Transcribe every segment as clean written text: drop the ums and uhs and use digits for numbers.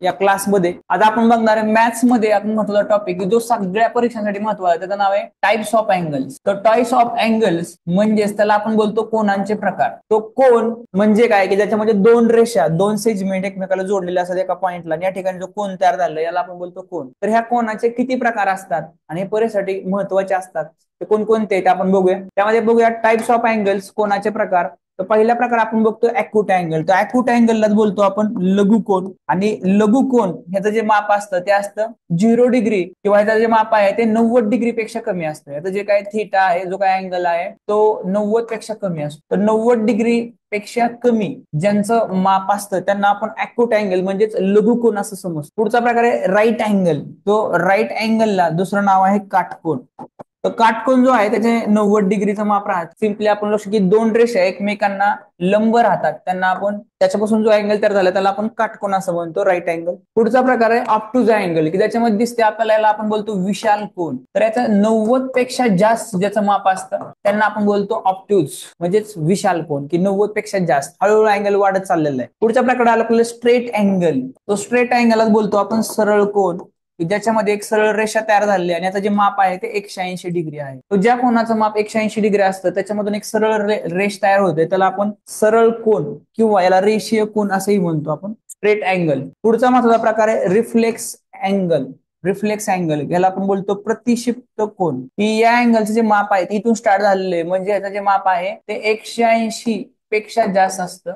या क्लासमध्ये. आता आपण बघणार आहे मॅथ्स मध्ये आपण महत्वाचा टॉपिक जो सगळ्या परीक्षांसाठी महत्वाचा आहे, त्याचं नाव आहे टाइप्स ऑफ अँगल्स. तर टाइप्स ऑफ अँगल्स म्हणजेच त्याला आपण बोलतो कोनांचे प्रकार. तो कोन म्हणजे काय की ज्याच्यामध्ये दोन रेषा, दोन सेगमेंट एकमेकाला जोडलेले असतात एका पॉइंटला, या ठिकाणी जो कोन तयार झाला याला आपण बोलतो कोन. तर ह्या कोनाचे किती प्रकार असतात आणि हे परीक्षेसाठी महत्वाचे असतात ते कोणकोणते ते आपण बघूया. त्यामध्ये बघूया टाइप्स ऑफ अँगल्स, कोनाचे प्रकार. तर पहिला प्रकार आपण बघतो ॲक्यूट अँगल. तर ॲक्यूट अँगललाच बोलतो आपण लघुकोन. आणि लघुकोन ह्याचं जे माप असतं ते असतं 0 डिग्री किंवा ह्याचं जे माप आहे ते 90 डिग्री पेक्षा कमी असतं. याचं जे काय थीटा आहे, जो काय अँगल आहे तो 90 पेक्षा कमी असतो. तर 90 डिग्री पेक्षा कमी ज्यांचं माप असतं त्यांना आपण ॲक्यूट अँगल म्हणजेच लघुकोन असं समजतो. पुढचा प्रकार आहे राईट अँगल. तो राईट अँगलला दुसरं नाव आहे काटकोन. तर काटकोन जो आहे त्याचे 90 डिग्रीचं माप राहत. सिम्पली आपण लक्ष की दोन रेषा एकमेकांना लंब राहतात त्यांना आपण त्याच्यापासून जो अँगल तयार झाला त्याला आपण काटकोन असं म्हणतो, राईट अँगल. पुढचा प्रकार आहे ऑब्ट्यूज अँगल की ज्याच्यामध्ये दिसते आपल्याला, याला आपण बोलतो विशाल कोन. तर याचा 90 पेक्षा जास्त ज्याचं माप असतं त्यांना आपण बोलतो ऑब्ट्यूज म्हणजेच विशाल कोन, की 90 पेक्षा जास्त. हळूहळू अँगल वाढत चाललेला आहे. पुढच्या प्रकार आला आपल्याला स्ट्रेट अँगल. तो स्ट्रेट अँगलच बोलतो आपण सरळ कोन, ज्याच्यामध्ये एक सरळ रेषा तयार झालेली आहे आणि याचं जे माप आहे ते 180 डिग्री आहे. तो ज्या कोनाचं माप 180 डिग्री असतं त्याच्यामधून एक सरळ रेष तयार होते त्याला आपण सरळ कोन किंवा याला रेषीय कोन असंही म्हणतो आपण, स्ट्रेट अँगल. पुढचा महत्वाचा प्रकार आहे रिफ्लेक्स अँगल. रिफ्लेक्स अँगल याला आपण बोलतो प्रतिक्षिप्त कोन, की या अँगलचं जे माप आहे इथून स्टार्ट झालेले म्हणजे याचं जे माप आहे ते 180 पेक्षा जास्त असतं.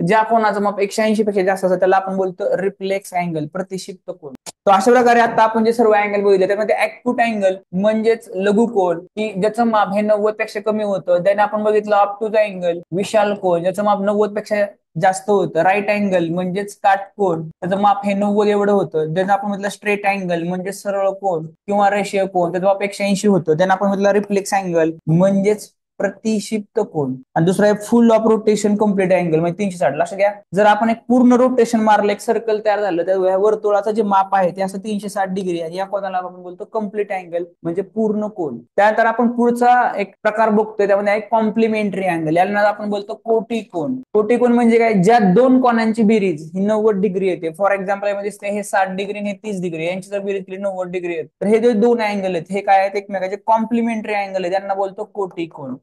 ज्या कोणाचं माप 180 पेक्षा जास्त असतं त्याला आपण बोलतो रिफ्लेक्स अँगल, प्रतिक्षिप्त कोन. तर अशा प्रकारे आता आपण जे सर्व अँगल बघितले त्यामध्ये ॲक्यूट अँगल म्हणजेच लघुकोन की ज्याचं माप हे 90 पेक्षा कमी होतं. त्याने आपण बघितलं ऑब्ट्यूज अँगल विशाल कोन, ज्याचं माप 90 पेक्षा जास्त होतं. राईट अँगल म्हणजेच काटकोन, त्याचं माप हे 90 एवढं होतं. ज्याचं आपण म्हटलं स्ट्रेट अँगल म्हणजे सरळ कोन किंवा रेषीय कोन, त्याचं माप 180 होतं. त्यानं आपण म्हटलं रिफ्लेक्स अँगल म्हणजेच प्रतिक्षिप्त कोन. आणि दुसरा आहे फुल ऑफ रोटेशन कम्प्लीट अँगल म्हणजे 360. लक्षात घ्या, जर आपण एक पूर्ण रोटेशन मारलं, एक सर्कल तयार झालं, तर वर्तुळाचं जे माप आहे ते असं 360 डिग्री आहे. या कोनाला आपण बोलतो कम्प्लीट अँगल म्हणजे पूर्ण कोन. त्यानंतर आपण पुढचा एक प्रकार बघतोय त्यामध्ये एक कॉम्प्लिमेंटरी अँगल, याला आपण बोलतो कोटी कोन. कोटी कोन म्हणजे काय, ज्या दोन कोनांची बेरीज ही 90 डिग्री येते. फॉर एक्झाम्पल यामध्ये हे 60 डिग्री आणि हे 30 डिग्री, यांची जर बेरीज केली 90 डिग्री येते. तर हे जे दोन अँगल आहेत हे काय आहेत, एकमेकाचे कॉम्प्लिमेंटरी अँगल आहे, त्यांना बोलतो कोटी कोन.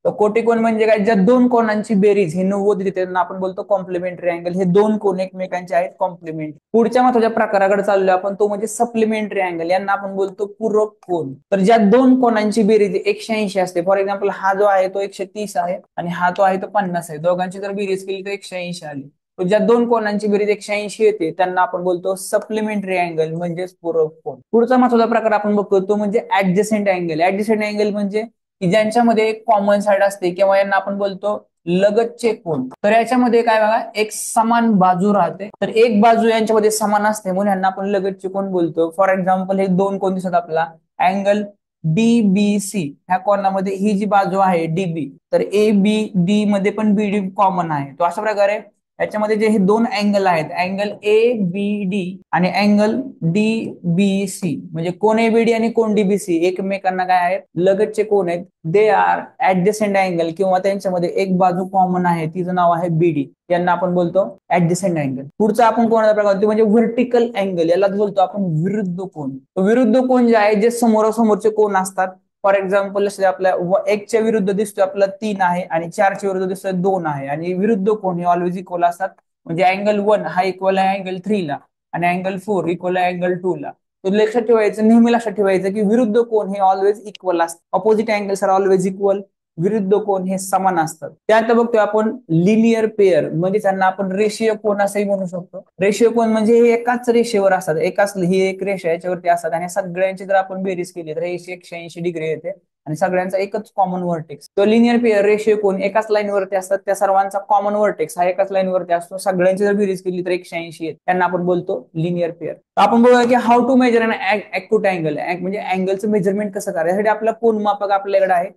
तर कोटी कोन म्हणजे काय, ज्या दोन कोनांची बेरीज ही 90 देते त्यांना आपण बोलतो कॉम्प्लिमेंटरी अँगल. हे दोन कोन एकमेकांचे आहेत कॉम्प्लिमेंट. पुढच्या महत्वाच्या प्रकाराकडे चाललो आपण, तो म्हणजे सप्लिमेंटरी अँगल, यांना आपण बोलतो पूरक कोन. तर ज्या दोन कोनांची बेरीज 180 असते, फॉर एक्झाम्पल हा जो आहे तो 130 आहे आणि हा तो आहे तो 50 आहे, दोघांची जर बेरीज केली तर 180 आली. ज्या दोन कोनांची बेरीज 180 येते त्यांना आपण बोलतो सप्लिमेंटरी अँगल म्हणजेच पूरक कोन. पुढचा महत्वाचा प्रकार आपण बघतो तो म्हणजे ऍडजसेंट अँगल. ऍडजसेंट अँगल म्हणजे की ज्यांच्यामध्ये एक कॉमन साइड असते किंवा यांना आपण बोलतो लगतचे कोन. तर याच्यामध्ये काय बघा, एक समान बाजू राहते, तर एक बाजू यांच्यामध्ये समान असते म्हणून यांना आपण लगतचे कोन बोलतो. फॉर एक्झाम्पल हे दोन कोन दिसत आपला, अँगल डीबीसी, ह्या कोनामध्ये ही जी बाजू आहे डीबी, तर ए बी डी मध्ये पण बीडी कॉमन आहे. तो अशा प्रकारे याच्यामध्ये जे हे दोन अँगल आहेत, अँगल ए बी डी आणि अँगल डी बी सी, म्हणजे कोन ए बी डी आणि कोन डीबीसी एकमेकांना काय आहेत, लगतचे कोन आहेत. दे आर ऍडजसेंट अँगल किंवा त्यांच्यामध्ये एक बाजू कॉमन आहे, तिचं नाव आहे बीडी, यांना आपण बोलतो ऍडजसेंट अँगल. पुढचा आपण कोणाचा प्रकार म्हणजे व्हर्टिकल अँगल, याला बोलतो आपण विरुद्ध कोन. विरुद्ध कोन जे आहे, जे समोरासमोरचे कोन असतात. फॉर एक्झाम्पल आपल्या एकच्या विरुद्ध दिसतोय आपला 3 आहे आणि 4च्या विरुद्ध दिसतोय 2 आहे, आणि विरुद्ध कोन हे ऑलवेज इक्वल असतात. म्हणजे अँगल 1 हा इक्वल आहे अँगल 3 ला आणि अँगल 4 इक्वल आहे अँगल 2 ला. तर लक्षात ठेवायचं, नेहमी लक्षात ठेवायचं की विरुद्ध कोन हे ऑलवेज इक्वल असतात. Opposite angles are always equal, विरुद्ध कोन हे समान असतात. त्यानंतर बघतोय आपण लिनियर पेअर, म्हणजे त्यांना आपण रेषीय कोन असंही म्हणू शकतो. रेषीय कोन म्हणजे हे एकाच रेषेवर असतात, एकाच ही एक रेषा याच्यावरती असतात आणि सगळ्यांची जर आपण बेरीज केली तर हे 180 डिग्री येते आणि सगळ्यांचा एकच कॉमन व्हर्टेक्स. तो लिनियर पेअर रेषीय कोन एकाच लाईनवरती असतात, त्या सर्वांचा कॉमन व्हर्टेक्स हा एकाच लाईनवरती असतो, सगळ्यांची जर बेरीज केली तर 180 येते, त्यांना आपण बोलतो लिनियर पेअर. आपण बघूया की how to measure an acute angle, म्हणजे अँगलचं मेजरमेंट कसं करायचं. यासाठी आपला कोन मापक आपल्याकडे आहे.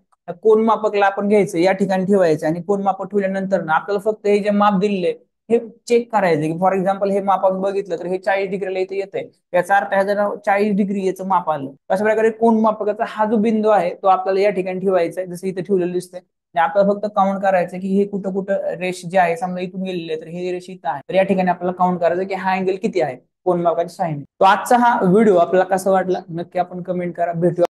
कोन मापकला आपण घ्यायचं, या ठिकाणी ठेवायचं आणि कोन मापक ठेवल्यानंतर ना आपल्याला फक्त हे जे माप दिलेले हे चेक करायचे की फॉर एक्झाम्पल हे माप बघितलं तर हे 40 डिग्रीला इथे येतंय, याचा अर्थ आहे जर 40 डिग्री याचं माप आलं. अशा प्रकारे कोन मापकाचा हा जो बिंदू आहे तो आपल्याला या ठिकाणी ठेवायचा आहे, जसं इथे ठेवलेलं दिसतंय. आपल्याला फक्त काउंट करायचं की हे कुठं कुठं रेष जे आहे समजा इथून गेलेली आहे तर ही रेष इथं आहे, तर या ठिकाणी आपल्याला काउंट करायचं की हा अँगल किती आहे कोन मापाची साइन. तो आजचा हा व्हिडिओ आपल्याला कसा वाटला नक्की आपण कमेंट करा. भेटूया